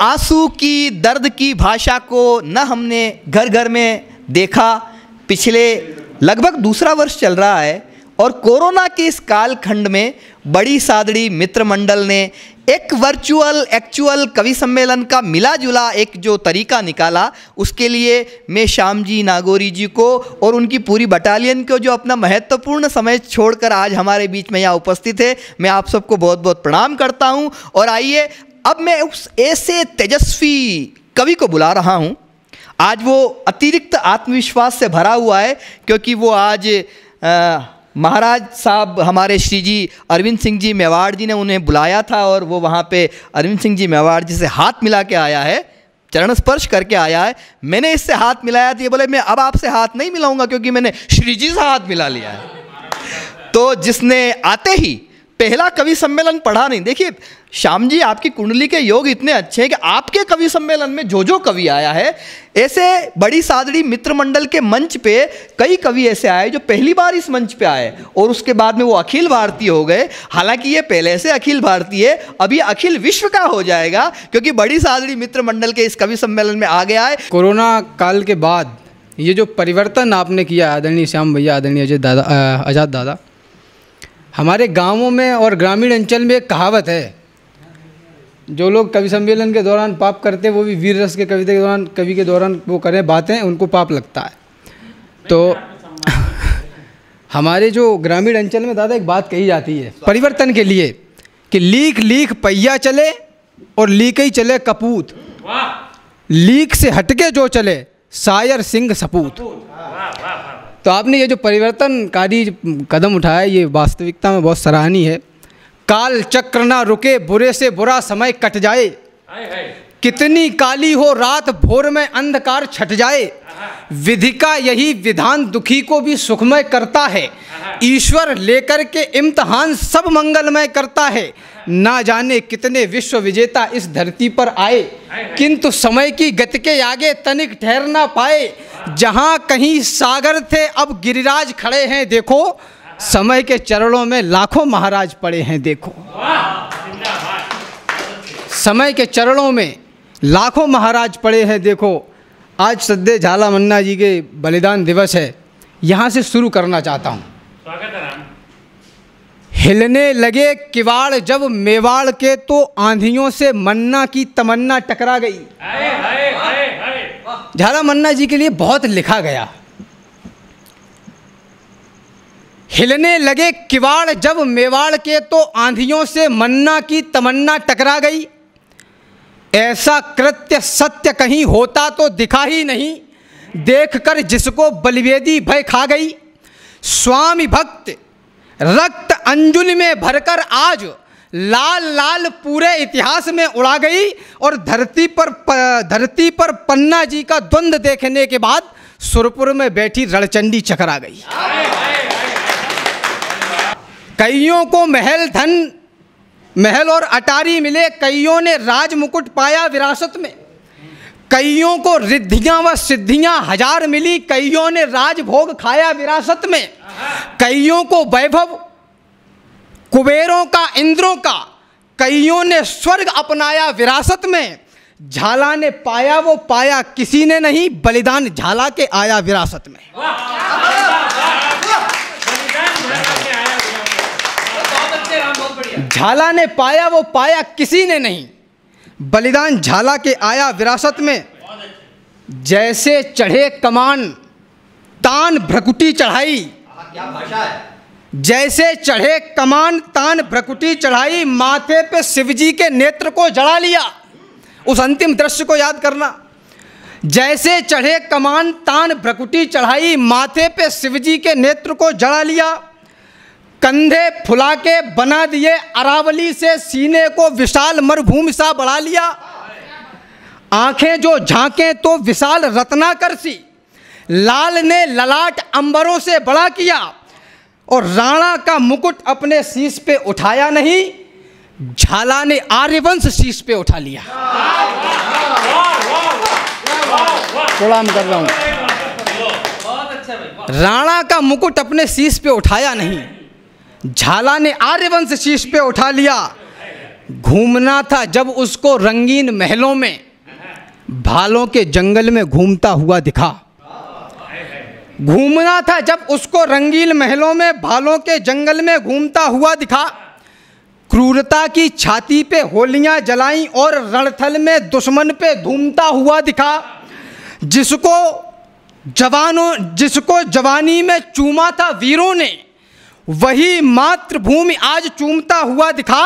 आंसू की, दर्द की भाषा को न हमने घर घर में देखा। पिछले लगभग दूसरा वर्ष चल रहा है और कोरोना के इस कालखंड में बड़ी सादड़ी मित्र मंडल ने एक वर्चुअल एक्चुअल कवि सम्मेलन का मिला जुला एक जो तरीका निकाला, उसके लिए मैं श्याम जी नागौरी जी को और उनकी पूरी बटालियन को जो अपना महत्वपूर्ण समय छोड़कर आज हमारे बीच में यहाँ उपस्थित है, मैं आप सबको बहुत बहुत प्रणाम करता हूँ। और आइए अब मैं उस ऐसे तेजस्वी कवि को बुला रहा हूँ। आज वो अतिरिक्त आत्मविश्वास से भरा हुआ है क्योंकि वो आज महाराज साहब हमारे श्री जी अरविंद सिंह जी मेवाड़ जी ने उन्हें बुलाया था और वो वहाँ पे अरविंद सिंह जी मेवाड़ जी से हाथ मिला के आया है, चरण स्पर्श करके आया है। मैंने इससे हाथ मिलाया तो ये बोले मैं अब आपसे हाथ नहीं मिलाऊंगा क्योंकि मैंने श्री जी से हाथ मिला लिया है। तो जिसने आते ही पहला कवि सम्मेलन पढ़ा नहीं, देखिए श्याम जी आपकी कुंडली के योग इतने अच्छे हैं कि आपके कवि सम्मेलन में जो कवि आया है, ऐसे बड़ी सादड़ी मित्र मंडल के मंच पे कई कवि ऐसे आए जो पहली बार इस मंच पे आए और उसके बाद में वो अखिल भारतीय हो गए। हालांकि ये पहले से अखिल भारतीय है, अब ये अखिल विश्व का हो जाएगा क्योंकि बड़ी सादड़ी मित्र मंडल के इस कवि सम्मेलन में आ गया है। कोरोना काल के बाद ये जो परिवर्तन आपने किया आदरणीय श्याम भैया, आदरणीय अजय दादा, आज़ाद दादा, हमारे गांवों में और ग्रामीण अंचल में एक कहावत है, जो लोग कवि सम्मेलन के दौरान पाप करते हैं वो भी वीर रस के कविता के दौरान कवि के दौरान वो करें बातें, उनको पाप लगता है। तो हमारे जो ग्रामीण अंचल में दादा एक बात कही जाती है परिवर्तन के लिए कि लीक लीक पहिया चले और लीक ही चले कपूत, लीक से हटके जो चले शायर सिंह सपूत। तो आपने ये जो परिवर्तनकारी कदम उठाया ये वास्तविकता में बहुत सराहनीय है। काल चक्र ना रुके, बुरे से बुरा समय कट जाए, कितनी काली हो रात भोर में अंधकार छट जाए, विधि का यही विधान दुखी को भी सुखमय करता है, ईश्वर लेकर के इम्तिहान सब मंगलमय करता है, ना जाने कितने विश्व विजेता इस धरती पर आए, किंतु समय की गति के आगे तनिक ठहर ना पाए, जहां कहीं सागर थे अब गिरिराज खड़े हैं देखो, समय के चरणों में लाखों महाराज पड़े हैं देखो। समय के चरणों में लाखों महाराज पड़े हैं देखो। आज सद्य झाला मन्ना जी के बलिदान दिवस है, यहाँ से शुरू करना चाहता हूँ। हिलने लगे किवाड़ जब मेवाड़ के, तो आंधियों से मन्ना की तमन्ना टकरा गई। झाला मन्ना जी के लिए बहुत लिखा गया। हिलने लगे किवाड़ जब मेवाड़ के, तो आंधियों से मन्ना की तमन्ना टकरा गई, ऐसा कृत्य सत्य कहीं होता तो दिखा ही नहीं, देखकर जिसको बलिवेदी भय खा गई। स्वामी भक्त रक्त अंजुल में भरकर आज लाल लाल पूरे इतिहास में उड़ा गई, और धरती पर पन्ना जी का द्वंद्व देखने के बाद सुरपुर में बैठी रणचंडी चकरा गई। कईयों को महल और अटारी मिले, कईयों ने राज मुकुट पाया विरासत में, कईयों को रिद्धियां व सिद्धियां हजार मिली, कईयों ने राजभोग खाया विरासत में, कईयों को वैभव कुबेरों का इंद्रों का, कईयों ने स्वर्ग अपनाया विरासत में। झाला ने पाया वो पाया किसी ने नहीं, बलिदान झाला के आया विरासत में। झाला ने पाया वो पाया किसी ने नहीं, बलिदान झाला के आया विरासत में। जैसे चढ़े कमान तान भ्रकुटी चढ़ाई, क्या भाषा है, जैसे चढ़े कमान तान भ्रकुटी चढ़ाई, माथे पे शिवजी के नेत्र को जड़ा लिया। उस अंतिम दृश्य को याद करना। जैसे चढ़े कमान तान भ्रकुटी चढ़ाई, माथे पे शिवजी के नेत्र को जड़ा लिया, कंधे फुला के बना दिए अरावली से, सीने को विशाल मरुभूमि सा बढ़ा लिया। आंखें जो झांके तो विशाल रत्नाकर सी, लाल ने ललाट अंबरों से बड़ा किया, और राणा का मुकुट अपने शीश पे उठाया नहीं, झाला ने आर्यवंश शीश पे उठा लिया। प्रणाम कर रहा हूं। राणा का मुकुट अपने शीश पे उठाया नहीं, झाला ने आर्यवंश शीश पे उठा लिया। घूमना था जब उसको रंगीन महलों में, भालों के जंगल में घूमता हुआ दिखा। घूमना था जब उसको रंगीन महलों में, भालों के जंगल में घूमता हुआ दिखा। क्रूरता की छाती पे होलियां जलाई और रणथल में दुश्मन पे धूमता हुआ दिखा। जिसको जवानी में चूमा था वीरों ने, वही मातृभूमि आज चूमता हुआ दिखा।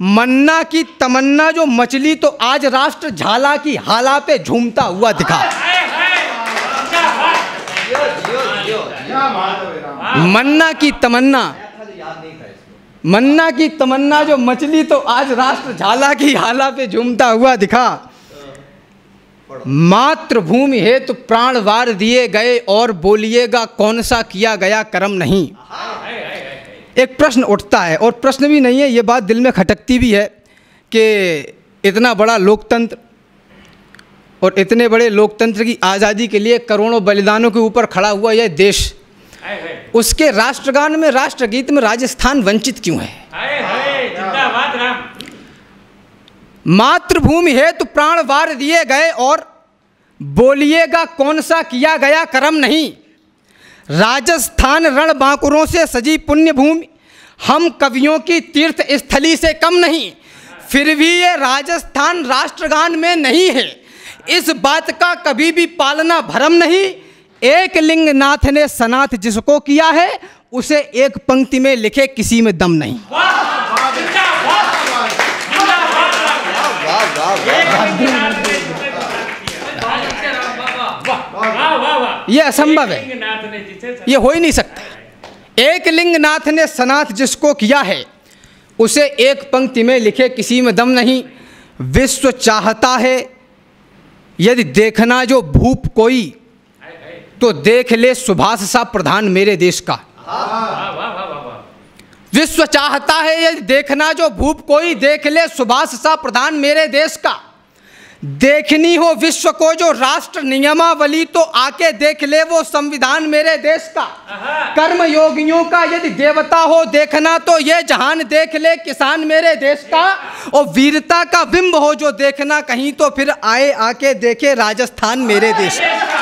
मन्ना की तमन्ना जो मचली तो आज राष्ट्र झाला की हाला पे झूमता हुआ दिखा। मन्ना की तमन्ना जो मचली तो आज राष्ट्र झाला की हाला पे झूमता हुआ दिखा। मातृभूमि हेतु प्राण वार दिए गए और बोलिएगा कौन सा किया गया कर्म नहीं। एक प्रश्न उठता है, और प्रश्न भी नहीं है, ये बात दिल में खटकती भी है कि इतना बड़ा लोकतंत्र और इतने बड़े लोकतंत्र की आज़ादी के लिए करोड़ों बलिदानों के ऊपर खड़ा हुआ यह देश, उसके राष्ट्रगान में, राष्ट्रगीत में राजस्थान वंचित क्यों है? मातृभूमि हेतु प्राण वार दिए गए और बोलिएगा कौन सा किया गया कर्म नहीं। राजस्थान रण बांकुरों से सजी पुण्य भूमि, हम कवियों की तीर्थ स्थली से कम नहीं। फिर भी ये राजस्थान राष्ट्रगान में नहीं है, इस बात का कभी भी पालना भरम नहीं। एक लिंग नाथ ने सनाथ जिसको किया है, उसे एक पंक्ति में लिखे किसी में दम नहीं। ये असंभव है, ये हो ही नहीं सकता। एक लिंग नाथ ने सनाथ जिसको किया है, उसे एक पंक्ति में लिखे किसी में दम नहीं। विश्व चाहता है यदि देखना जो भूप कोई, तो देख ले सुभाष सा प्रधान मेरे देश का। विश्व चाहता है यदि देखना जो भूप कोई, देख ले सुभाष सा प्रधान मेरे देश का। देखनी हो विश्व को जो राष्ट्र नियमावली, तो आके देख ले वो संविधान मेरे देश का। कर्म योगियों का यदि देवता हो देखना, तो ये जहान देख ले किसान मेरे देश का। और वीरता का बिंब हो जो देखना कहीं, तो फिर आए आके देखे राजस्थान मेरे देश का।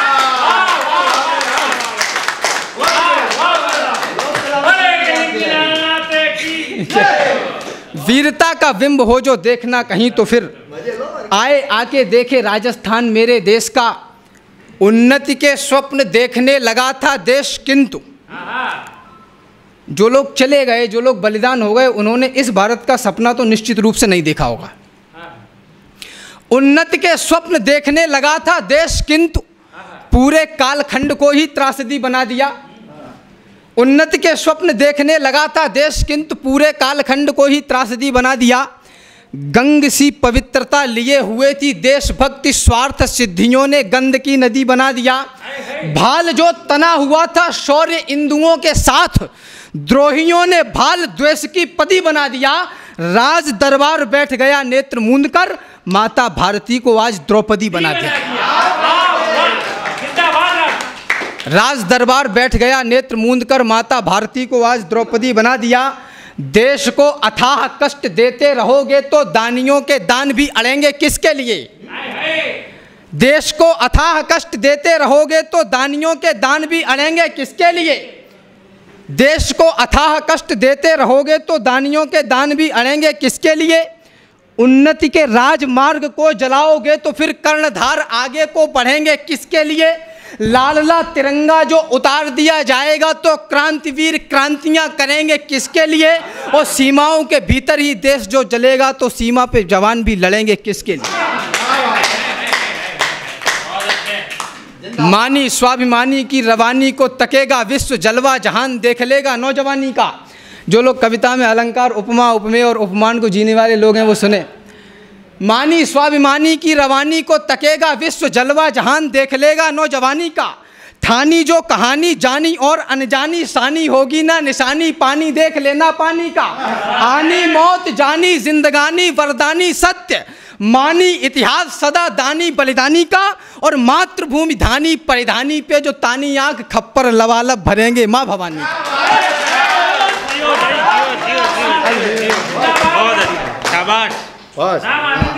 वीरता का बिंब हो जो देखना कहीं, तो फिर आए आके देखे राजस्थान मेरे देश का। उन्नति के स्वप्न देखने लगा था देश, किंतु जो लोग चले गए, जो लोग बलिदान हो गए, उन्होंने इस भारत का सपना तो निश्चित रूप से नहीं देखा होगा। उन्नति के स्वप्न देखने लगा था देश, किंतु पूरे कालखंड को ही त्रासदी बना दिया। उन्नति के स्वप्न देखने लगा था देश, किंतु पूरे कालखंड को ही त्रासदी बना दिया। गंग सी पवित्रता लिए हुए थी देशभक्ति, स्वार्थ सिद्धियों ने गंद की नदी बना दिया। भाल जो तना हुआ था शौर्य इंदुओं के साथ, द्रोहियों ने भाल द्वेष की पदी बना दिया। राज दरबार बैठ गया नेत्र मूंद कर, माता भारती को आज द्रौपदी बना दिया। राज दरबार बैठ गया नेत्र मूंद कर, माता भारती को आज द्रौपदी बना दिया। देश को अथाह कष्ट देते रहोगे तो दानियों के दान भी अड़ेंगे किसके लिए? देश को अथाह कष्ट देते रहोगे तो दानियों के दान भी अड़ेंगे किसके लिए? देश को अथाह कष्ट देते रहोगे तो दानियों के दान भी अड़ेंगे किसके लिए? उन्नति के राजमार्ग को जलाओगे तो फिर कर्णधार आगे को बढ़ेंगे किसके लिए? लालला तिरंगा जो उतार दिया जाएगा तो क्रांतिवीर क्रांतियां करेंगे किसके लिए? और सीमाओं के भीतर ही देश जो जलेगा तो सीमा पे जवान भी लड़ेंगे किसके लिए? मानी स्वाभिमानी की रवानी को तकेगा विश्व, जलवा जहान देख लेगा नौजवानी का। जो लोग कविता में अलंकार, उपमा, उपमेय और उपमान को जीने वाले लोग हैं वो सुने। मानी स्वाभिमानी की रवानी को तकेगा विश्व, जलवा जहान देख लेगा नौजवानी का। ठानी जो कहानी जानी और अनजानी, सानी होगी ना निशानी, पानी देख लेना पानी का। आनी मौत जानी जिंदगानी वरदानी सत्य, मानी इतिहास सदा दानी बलिदानी का। और मातृभूमि धानी परिधानी पे जो तानी आंख खप्पर लवालब भरेंगे माँ भवानी का। शाबाश। बस